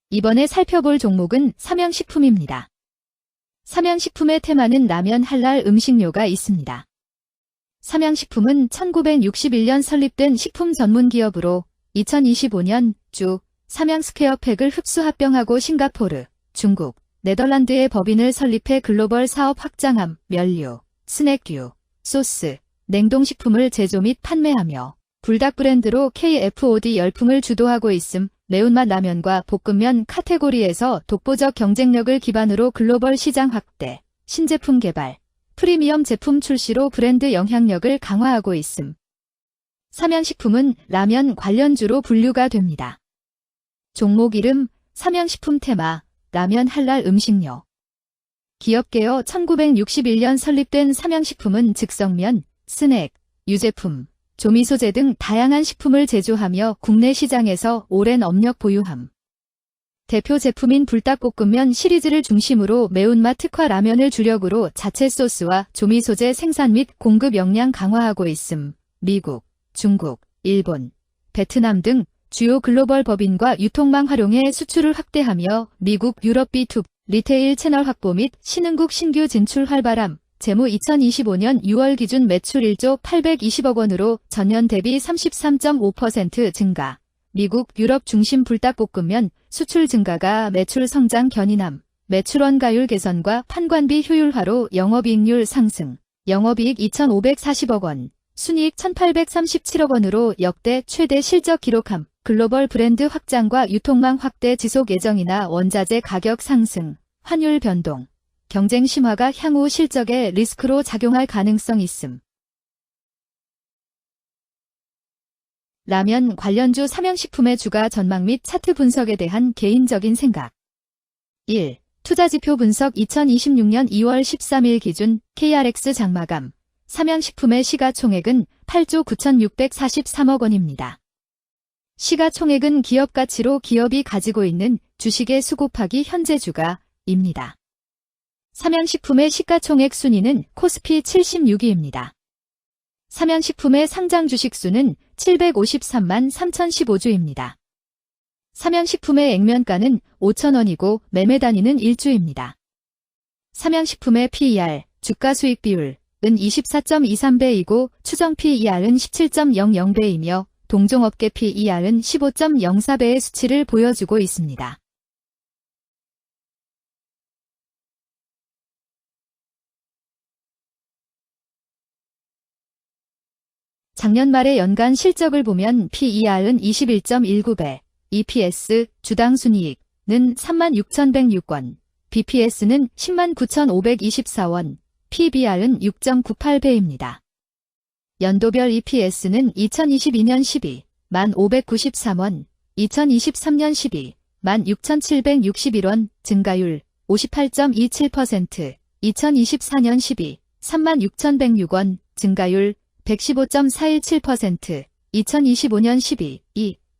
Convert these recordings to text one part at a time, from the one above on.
이번에 살펴볼 종목은 삼양식품입니다. 삼양식품의 테마는 라면 할랄 음식료가 있습니다. 삼양식품은 1961년 설립된 식품 전문 기업으로 2025년 주 삼양스퀘어팩을 흡수 합병하고 싱가포르, 중국, 네덜란드의 법인을 설립해 글로벌 사업 확장함, 면류, 스낵류, 소스, 냉동식품을 제조 및 판매하며 불닭 브랜드로 KFOD 열풍을 주도하고 있음. 매운맛 라면과 볶음면 카테고리에서 독보적 경쟁력을 기반으로 글로벌 시장 확대, 신제품 개발, 프리미엄 제품 출시로 브랜드 영향력을 강화하고 있음. 삼양식품은 라면 관련주로 분류가 됩니다. 종목 이름 삼양식품 테마 라면 할랄 음식료. 기업개요 1961년 설립된 삼양식품은 즉석면, 스낵, 유제품, 조미소재 등 다양한 식품을 제조하며 국내 시장에서 오랜 업력 보유함. 대표 제품인 불닭볶음면 시리즈를 중심으로 매운맛 특화 라면을 주력으로 자체 소스와 조미소재 생산 및 공급 역량 강화하고 있음. 미국, 중국, 일본, 베트남 등 주요 글로벌 법인과 유통망 활용해 수출을 확대하며 미국, 유럽 B2B 리테일 채널 확보 및 신흥국 신규 진출 활발함. 재무 2025년 6월 기준 매출 1조 820억 원으로 전년 대비 33.5% 증가. 미국, 유럽 중심 불닭볶음면 수출 증가가 매출 성장 견인함. 매출 원가율 개선과 판관비 효율화로 영업이익률 상승. 영업이익 2,540억 원, 순이익 1,837억 원으로 역대 최대 실적 기록함. 글로벌 브랜드 확장과 유통망 확대 지속 예정이나 원자재 가격 상승, 환율 변동, 경쟁 심화가 향후 실적에 리스크로 작용할 가능성 있음. 라면 관련주 삼양식품의 주가 전망 및 차트 분석에 대한 개인적인 생각. 1. 투자지표 분석 2026년 2월 13일 기준 KRX 장마감 삼양식품의 시가총액은 8조 9,643억 원입니다. 시가총액은 기업가치로 기업이 가지고 있는 주식의 수 곱하기 현재 주가입니다. 삼양식품의 시가총액 순위는 코스피 76위입니다. 삼양식품의 상장 주식수는 753만 3,015주입니다. 삼양식품의 액면가는 5,000원이고 매매 단위는 1주입니다. 삼양식품의 PER, 주가수익 비율은 24.23배이고 추정 PER은 17.00배이며 동종업계 PER은 15.04배의 수치를 보여주고 있습니다. 작년 말의 연간 실적을 보면 PER은 21.19배, EPS, 주당 순이익은 36,106원, BPS는 109,524원, PBR은 6.98배입니다. 연도별 EPS는 2022년 12, 1,593원, 2023년 12, 16,761원, 증가율 58.27%, 2024년 12, 36,106원, 증가율 115.417%, 2025년 12,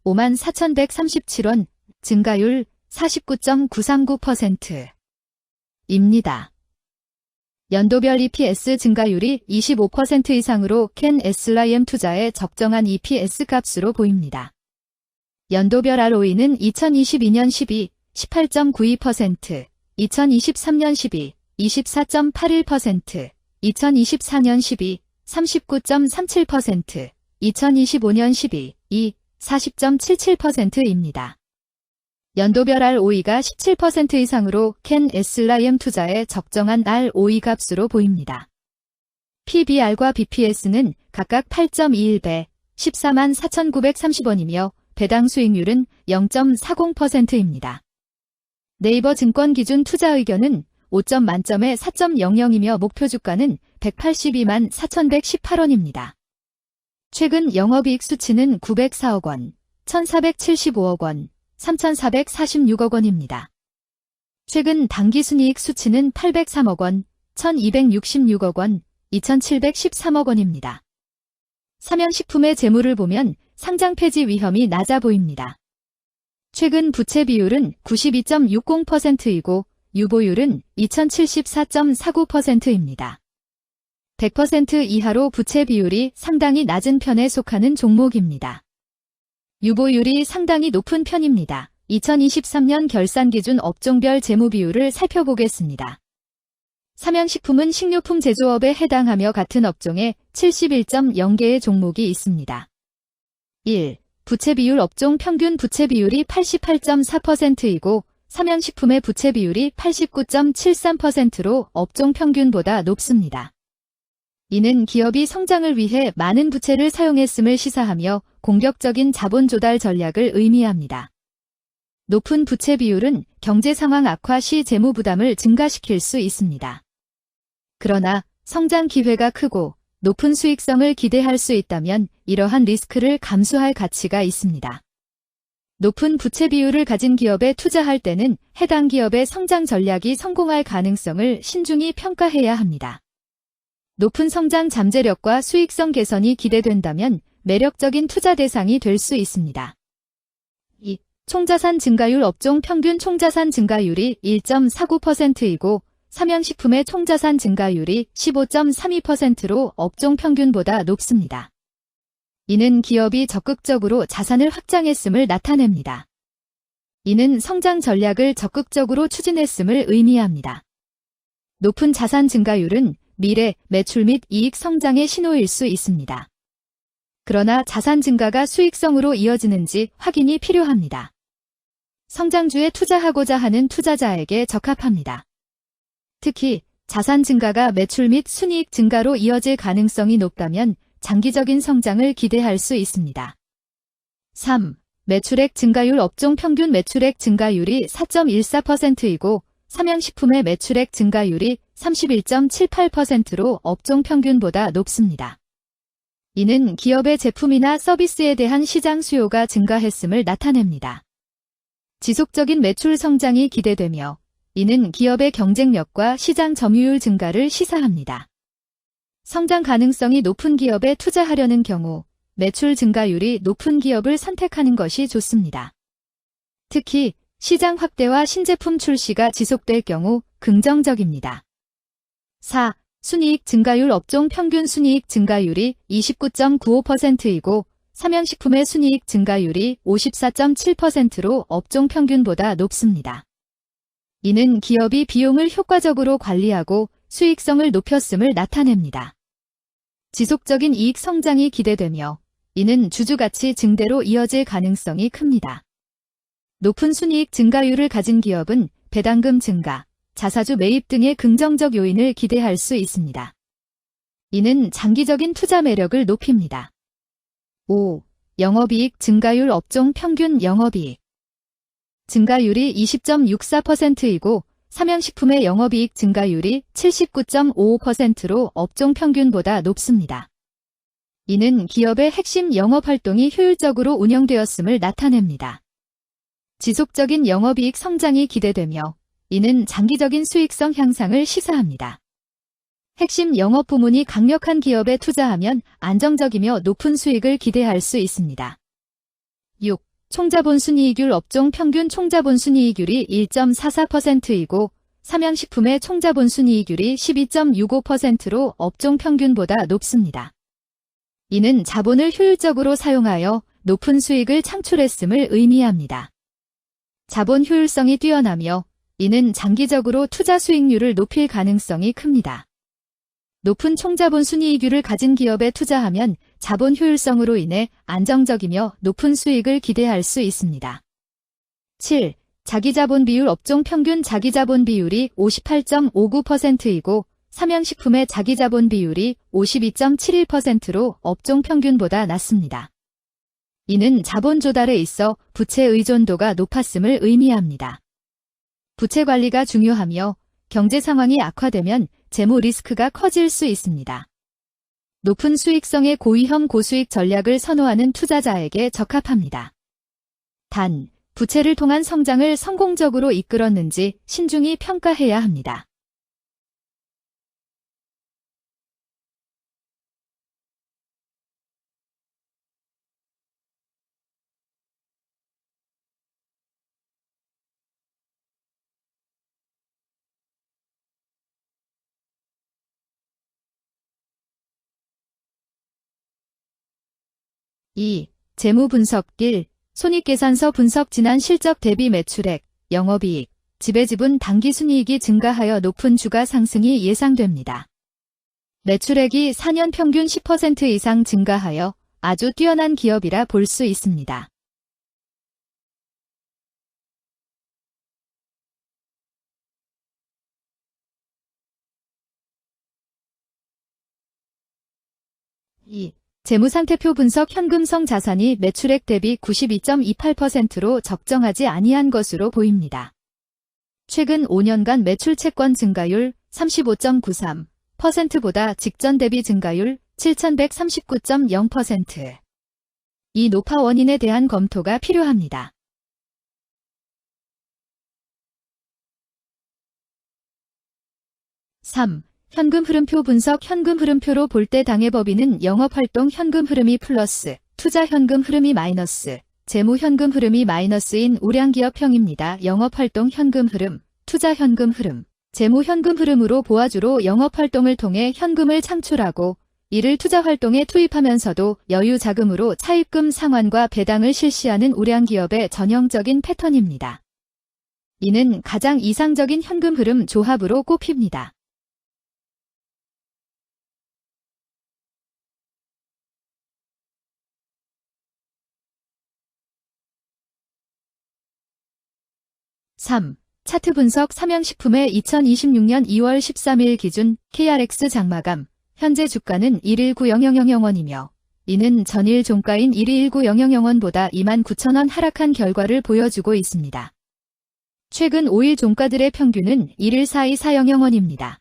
54,137원, 증가율 49.939%입니다. 연도별 EPS 증가율이 25% 이상으로 캔 SLIM 투자에 적정한 EPS 값으로 보입니다. 연도별 ROE는 2022년 12, 18.92%, 2023년 12, 24.81%, 2024년 12, 39.37%, 2025년 12, 40.77%입니다. 연도별 ROE가 17% 이상으로 캔 SLIM 투자에 적정한 ROE 값으로 보입니다. PBR과 BPS는 각각 8.21배, 144,930원이며 배당 수익률은 0.40%입니다. 네이버 증권 기준 투자 의견은 5점 만점에 4.00이며 목표 주가는 182만 4,118원입니다. 최근 영업이익 수치는 904억 원, 1,475억 원, 3,446억 원입니다. 최근 당기순이익 수치는 803억 원, 1,266억 원, 2,713억 원입니다. 삼양식품의 재물을 보면 상장 폐지 위험이 낮아 보입니다. 최근 부채 비율은 92.60%이고 유보율은 2,074.49%입니다. 100% 이하로 부채 비율이 상당히 낮은 편에 속하는 종목입니다. 유보율이 상당히 높은 편입니다. 2023년 결산 기준 업종별 재무 비율을 살펴보겠습니다. 삼양식품은 식료품 제조업에 해당하며 같은 업종에 71.0개의 종목이 있습니다. 1. 부채 비율 업종 평균 부채 비율이 88.4%이고 삼양식품의 부채 비율이 89.73%로 업종 평균보다 높습니다. 이는 기업이 성장을 위해 많은 부채를 사용했음을 시사하며 공격적인 자본 조달 전략을 의미합니다. 높은 부채 비율은 경제 상황 악화 시 재무 부담을 증가시킬 수 있습니다. 그러나 성장 기회가 크고 높은 수익성을 기대할 수 있다면 이러한 리스크를 감수할 가치가 있습니다. 높은 부채 비율을 가진 기업에 투자할 때는 해당 기업의 성장 전략이 성공할 가능성을 신중히 평가해야 합니다. 높은 성장 잠재력과 수익성 개선이 기대된다면 매력적인 투자 대상이 될 수 있습니다. 2. 총자산 증가율 업종 평균 총자산 증가율이 1.49%이고 삼양식품의 총자산 증가율이 15.32%로 업종 평균보다 높습니다. 이는 기업이 적극적으로 자산을 확장했음을 나타냅니다. 이는 성장 전략을 적극적으로 추진했음을 의미합니다. 높은 자산 증가율은 미래 매출 및 이익 성장의 신호일 수 있습니다. 그러나 자산 증가가 수익성으로 이어지는지 확인이 필요합니다. 성장주에 투자하고자 하는 투자자에게 적합합니다. 특히 자산 증가가 매출 및 순이익 증가로 이어질 가능성이 높다면 장기적인 성장을 기대할 수 있습니다. 3. 매출액 증가율 업종 평균 매출액 증가율이 4.14%이고 삼양식품의 매출액 증가율이 31.78%로 업종 평균보다 높습니다. 이는 기업의 제품이나 서비스에 대한 시장 수요가 증가했음을 나타냅니다. 지속적인 매출 성장이 기대되며 이는 기업의 경쟁력과 시장 점유율 증가를 시사합니다. 성장 가능성이 높은 기업에 투자하려는 경우 매출 증가율이 높은 기업을 선택하는 것이 좋습니다. 특히 시장 확대와 신제품 출시가 지속될 경우 긍정적입니다. 4. 순이익 증가율 업종 평균 순이익 증가율이 29.95%이고 삼양식품의 순이익 증가율이 54.7%로 업종 평균보다 높습니다. 이는 기업이 비용을 효과적으로 관리하고 수익성을 높였음을 나타냅니다. 지속적인 이익 성장이 기대되며 이는 주주가치 증대로 이어질 가능성이 큽니다. 높은 순이익 증가율을 가진 기업은 배당금 증가, 자사주 매입 등의 긍정적 요인을 기대할 수 있습니다. 이는 장기적인 투자 매력을 높입니다. 5. 영업이익 증가율 업종 평균 영업이익 증가율이 20.64%이고 삼양식품의 영업이익 증가율이 79.55%로 업종 평균보다 높습니다. 이는 기업의 핵심 영업활동이 효율적으로 운영되었음을 나타냅니다. 지속적인 영업이익 성장이 기대되며 이는 장기적인 수익성 향상을 시사합니다. 핵심 영업 부문이 강력한 기업에 투자하면 안정적이며 높은 수익을 기대할 수 있습니다. 6. 총자본 순이익률 업종 평균 총자본 순이익률이 1.44%이고 삼양식품의 총자본 순이익률이 12.65%로 업종 평균보다 높습니다. 이는 자본을 효율적으로 사용하여 높은 수익을 창출했음을 의미합니다. 자본 효율성이 뛰어나며 이는 장기적으로 투자 수익률을 높일 가능성이 큽니다. 높은 총자본 순이익률을 가진 기업에 투자하면 자본 효율성으로 인해 안정적이며 높은 수익을 기대할 수 있습니다. 7. 자기자본 비율 업종 평균 자기자본 비율이 58.59%이고 삼양식품의 자기자본 비율이 52.71%로 업종 평균보다 낮습니다. 이는 자본 조달에 있어 부채 의존도가 높았음을 의미합니다. 부채 관리가 중요하며 경제 상황이 악화되면 재무 리스크가 커질 수 있습니다. 높은 수익성의 고위험 고수익 전략을 선호하는 투자자에게 적합합니다. 단, 부채를 통한 성장을 성공적으로 이끌었는지 신중히 평가해야 합니다. (2) 재무 분석 1. 손익계산서 분석 지난 실적 대비 매출액, 영업이익, 지배지분 당기순이익이 증가하여 높은 주가 상승이 예상됩니다. 매출액이 4년 평균 10% 이상 증가하여 아주 뛰어난 기업이라 볼 수 있습니다. 재무상태표 분석 현금성 자산이 매출액 대비 92.28%로 적정하지 아니한 것으로 보입니다. 최근 5년간 매출 채권 증가율 35.93%보다 직전 대비 증가율 7139.0%. 이 노파 원인에 대한 검토가 필요합니다. 현금 흐름표 분석 현금 흐름표로 볼 때 당해법인은 영업활동 현금 흐름이 플러스, 투자 현금 흐름이 마이너스, 재무 현금 흐름이 마이너스인 우량기업형입니다. 영업활동 현금 흐름, 투자 현금 흐름, 재무 현금 흐름으로 보아주로 영업활동을 통해 현금을 창출하고 이를 투자활동에 투입하면서도 여유 자금으로 차입금 상환과 배당을 실시하는 우량기업의 전형적인 패턴입니다. 이는 가장 이상적인 현금 흐름 조합으로 꼽힙니다. 차트 분석 삼양식품의 2026년 2월 13일 기준 KRX 장마감, 현재 주가는 119000원이며 이는 전일 종가인 119000원보다 29,000원 하락한 결과를 보여주고 있습니다. 최근 5일 종가들의 평균은 1142,400원입니다.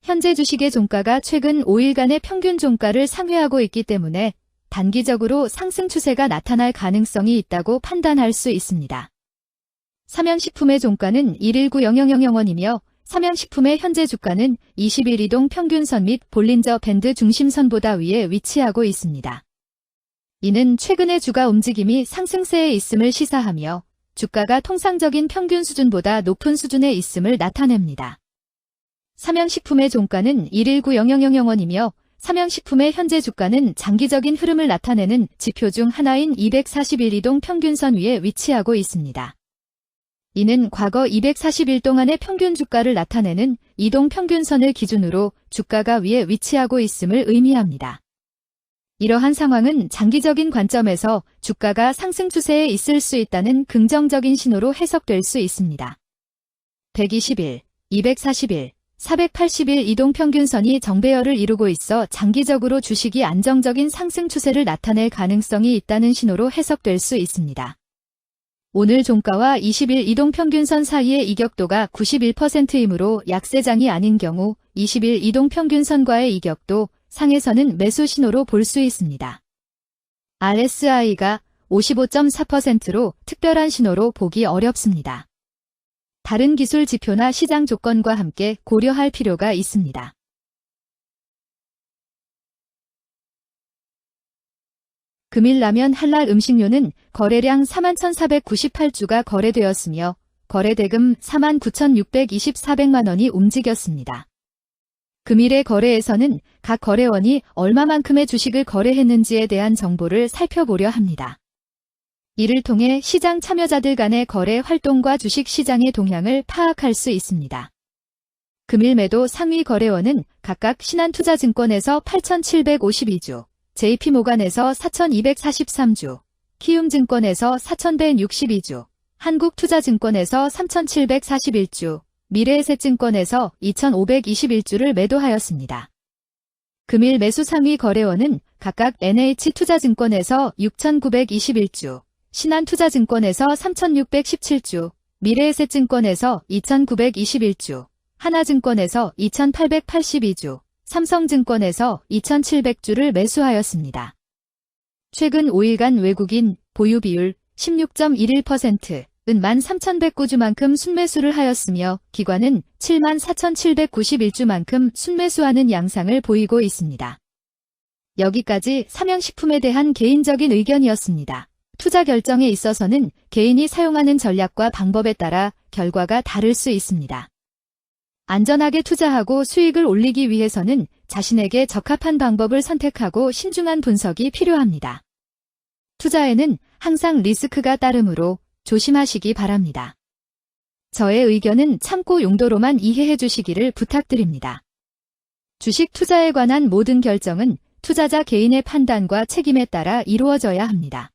현재 주식의 종가가 최근 5일간의 평균 종가를 상회하고 있기 때문에 단기적으로 상승 추세가 나타날 가능성이 있다고 판단할 수 있습니다. 삼양식품의 종가는 119000원이며 삼양식품의 현재 주가는 20일 이동 평균선 및 볼린저 밴드 중심선보다 위에 위치하고 있습니다. 이는 최근의 주가 움직임이 상승세에 있음을 시사하며 주가가 통상적인 평균 수준보다 높은 수준에 있음을 나타냅니다. 삼양식품의 종가는 119000원이며 삼양식품의 현재 주가는 장기적인 흐름을 나타내는 지표 중 하나인 241 이동 평균선 위에 위치하고 있습니다. 이는 과거 240일 동안의 평균 주가를 나타내는 이동 평균선을 기준으로 주가가 위에 위치하고 있음을 의미합니다. 이러한 상황은 장기적인 관점에서 주가가 상승 추세에 있을 수 있다는 긍정적인 신호로 해석될 수 있습니다. 120일, 240일, 480일 이동 평균선이 정배열을 이루고 있어 장기적으로 주식이 안정적인 상승 추세를 나타낼 가능성이 있다는 신호로 해석될 수 있습니다. 오늘 종가와 20일 이동평균선 사이의 이격도가 91%이므로 약세장이 아닌 경우 20일 이동평균선과의 이격도 상에서는 매수 신호로 볼 수 있습니다. RSI가 55.4%로 특별한 신호로 보기 어렵습니다. 다른 기술 지표나 시장 조건과 함께 고려할 필요가 있습니다. 금일 라면 한랄 음식료는 거래량 41,498주가 거래되었으며 거래대금 49,624백만 원이 움직였습니다. 금일의 거래에서는 각 거래원이 얼마만큼의 주식을 거래했는지에 대한 정보를 살펴보려 합니다. 이를 통해 시장 참여자들 간의 거래 활동과 주식 시장의 동향을 파악할 수 있습니다. 금일 매도 상위 거래원은 각각 신한투자증권에서 8,752주, JP모간에서 4,243주, 키움증권에서 4,162주, 한국투자증권에서 3,741주, 미래에셋증권에서 2,521주를 매도하였습니다. 금일 매수 상위 거래원은 각각 NH투자증권에서 6,921주, 신한투자증권에서 3,617주, 미래에셋증권에서 2,921주, 하나증권에서 2,882주, 삼성증권에서 2,700주를 매수하였습니다. 최근 5일간 외국인 보유 비율 16.11%은 13,109주만큼 순매수를 하였으며 기관은 74,791주만큼 순매수하는 양상을 보이고 있습니다. 여기까지 삼양식품에 대한 개인적인 의견이었습니다. 투자 결정에 있어서는 개인이 사용하는 전략과 방법에 따라 결과가 다를 수 있습니다. 안전하게 투자하고 수익을 올리기 위해서는 자신에게 적합한 방법을 선택하고 신중한 분석이 필요합니다. 투자에는 항상 리스크가 따르므로 조심하시기 바랍니다. 저의 의견은 참고 용도로만 이해해 주시기를 부탁드립니다. 주식 투자에 관한 모든 결정은 투자자 개인의 판단과 책임에 따라 이루어져야 합니다.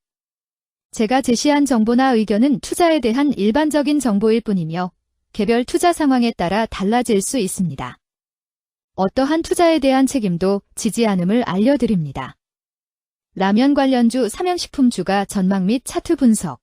제가 제시한 정보나 의견은 투자에 대한 일반적인 정보일 뿐이며 개별 투자 상황에 따라 달라질 수 있습니다. 어떠한 투자에 대한 책임도 지지 않음을 알려드립니다. 라면 관련주 삼양식품 주가 전망 및 차트 분석